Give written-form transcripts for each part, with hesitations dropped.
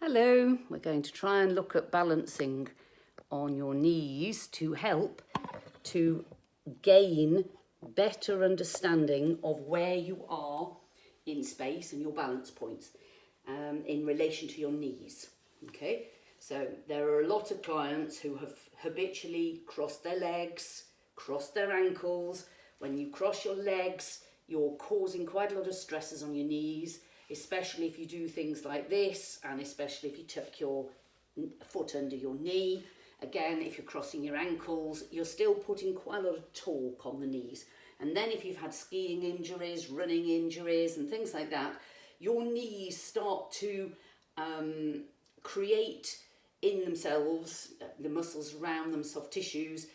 Hello, we're going to try and look at balancing on your knees to help to gain better understanding of where you are in space and your balance points in relation to your knees. Okay, so there are a lot of clients who have habitually crossed their legs, crossed their ankles. When you cross your legs, you're causing quite a lot of stresses on your knees, especially if you do things like this, and especially if you tuck your foot under your knee. Again, if you're crossing your ankles, you're still putting quite a lot of torque on the knees. And then if you've had skiing injuries, running injuries and things like that, your knees start to create in themselves, the muscles around them, soft tissues,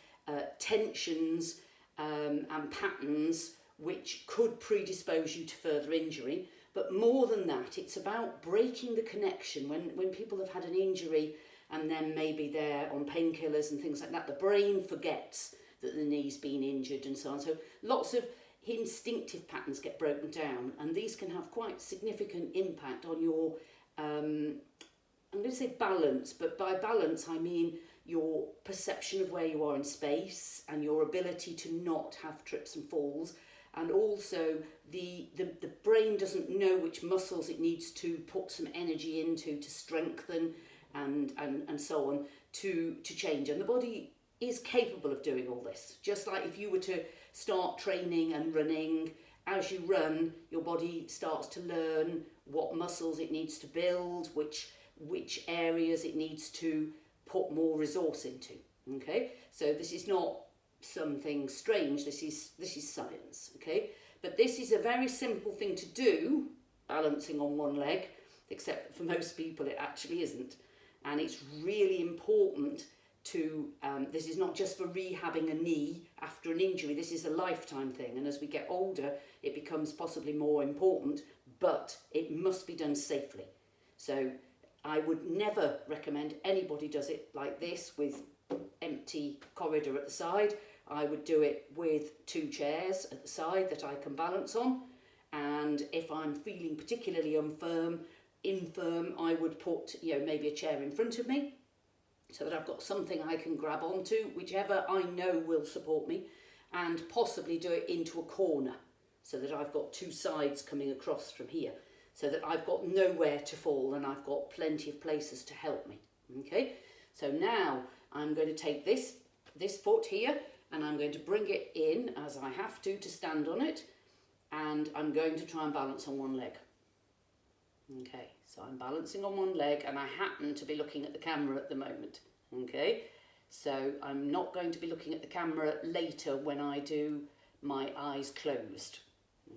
tensions and patterns which could predispose you to further injury. But more than that, it's about breaking the connection. When people have had an injury and then maybe they're on painkillers and things like that, the brain forgets that the knee's been injured and so on. So lots of instinctive patterns get broken down, and these can have quite significant impact on your, I'm going to say balance, but by balance I mean your perception of where you are in space and your ability to not have trips and falls. And also the brain doesn't know which muscles it needs to put some energy into to strengthen and so on to change. And the body is capable of doing all this. Just like if you were to start training and running, as you run, your body starts to learn what muscles it needs to build, which areas it needs to put more resource into. Okay, so this is not something strange, this is science. Okay, but this is a very simple thing to do, balancing on one leg, except for most people it actually isn't. And it's really important to this is not just for rehabbing a knee after an injury, this is a lifetime thing, and as we get older it becomes possibly more important, but it must be done safely. So I would never recommend anybody does it like this with empty corridor at the side. I would do it with 2 chairs at the side that I can balance on, and if I'm feeling particularly infirm, I would put, maybe a chair in front of me so that I've got something I can grab onto, whichever I know will support me, and possibly do it into a corner so that I've got 2 sides coming across from here, so that I've got nowhere to fall and I've got plenty of places to help me. Okay, so now I'm going to take this foot here and I'm going to bring it in as I have to stand on it, and I'm going to try and balance on one leg. Okay, so I'm balancing on one leg and I happen to be looking at the camera at the moment. Okay, so I'm not going to be looking at the camera later when I do my eyes closed.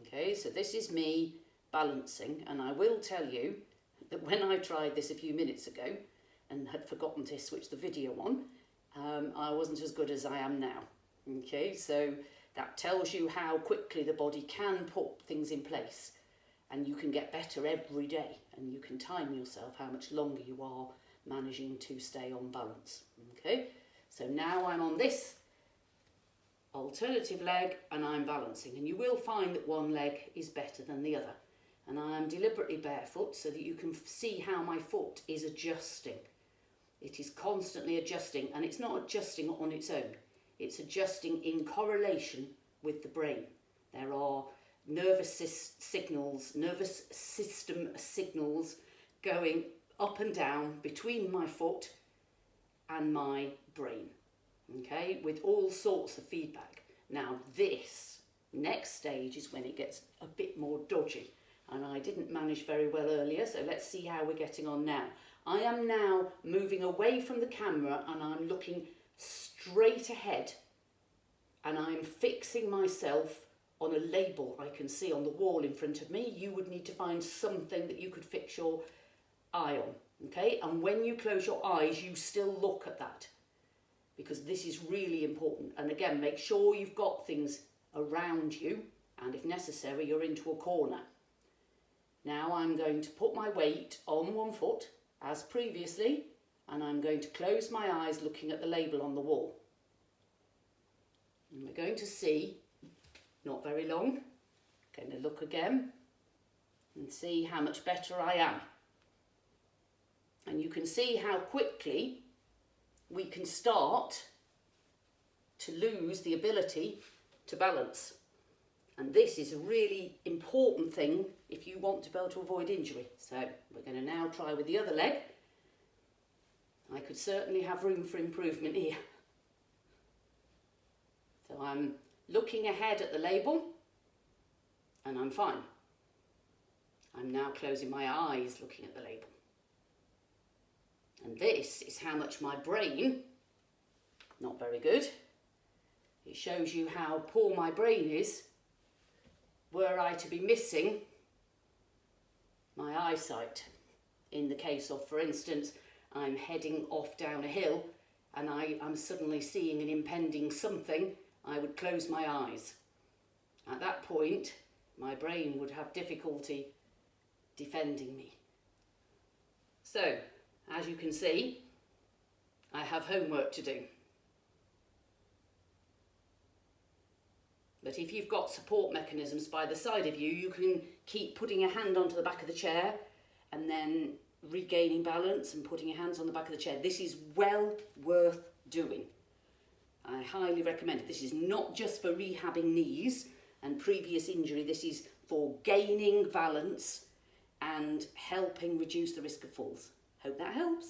Okay, so this is me balancing, and I will tell you that when I tried this a few minutes ago and had forgotten to switch the video on, I wasn't as good as I am now. Okay, so that tells you how quickly the body can put things in place, and you can get better every day, and you can time yourself how much longer you are managing to stay on balance. Okay, so now I'm on this alternative leg and I'm balancing, and you will find that one leg is better than the other, and I am deliberately barefoot so that you can see how my foot is adjusting. It is constantly adjusting, and it's not adjusting on its own. It's adjusting in correlation with the brain. There are nervous system signals going up and down between my foot and my brain. Okay, with all sorts of feedback. Now this next stage is when it gets a bit more dodgy, and I didn't manage very well earlier, so let's see how we're getting on now. I am now moving away from the camera and I'm looking straight ahead, and I'm fixing myself on a label I can see on the wall in front of me. You would need to find something that you could fix your eye on. Okay, and when you close your eyes you still look at that, because this is really important. And again, make sure you've got things around you, and if necessary you're into a corner. Now I'm going to put my weight on one foot as previously, and I'm going to close my eyes looking at the label on the wall. And we're going to see, not very long, going to look again and see how much better I am. can see how quickly we can start to lose the ability to balance. And this is a really important thing if you want to be able to avoid injury. So we're going to now try with the other leg. I could certainly have room for improvement here. So I'm looking ahead at the label and I'm fine. I'm now closing my eyes looking at the label. And this is how much my brain, not very good. It shows you how poor my brain is were I to be missing my eyesight. In the case of, for instance, I'm heading off down a hill and I'm suddenly seeing an impending something, I would close my eyes. At that point, my brain would have difficulty defending me. So, as you can see, I have homework to do. But if you've got support mechanisms by the side of you, you can keep putting a hand onto the back of the chair and then regaining balance and putting your hands on the back of the chair. This is well worth doing. I highly recommend it. This is not just for rehabbing knees and previous injury. This is for gaining balance and helping reduce the risk of falls. Hope that helps.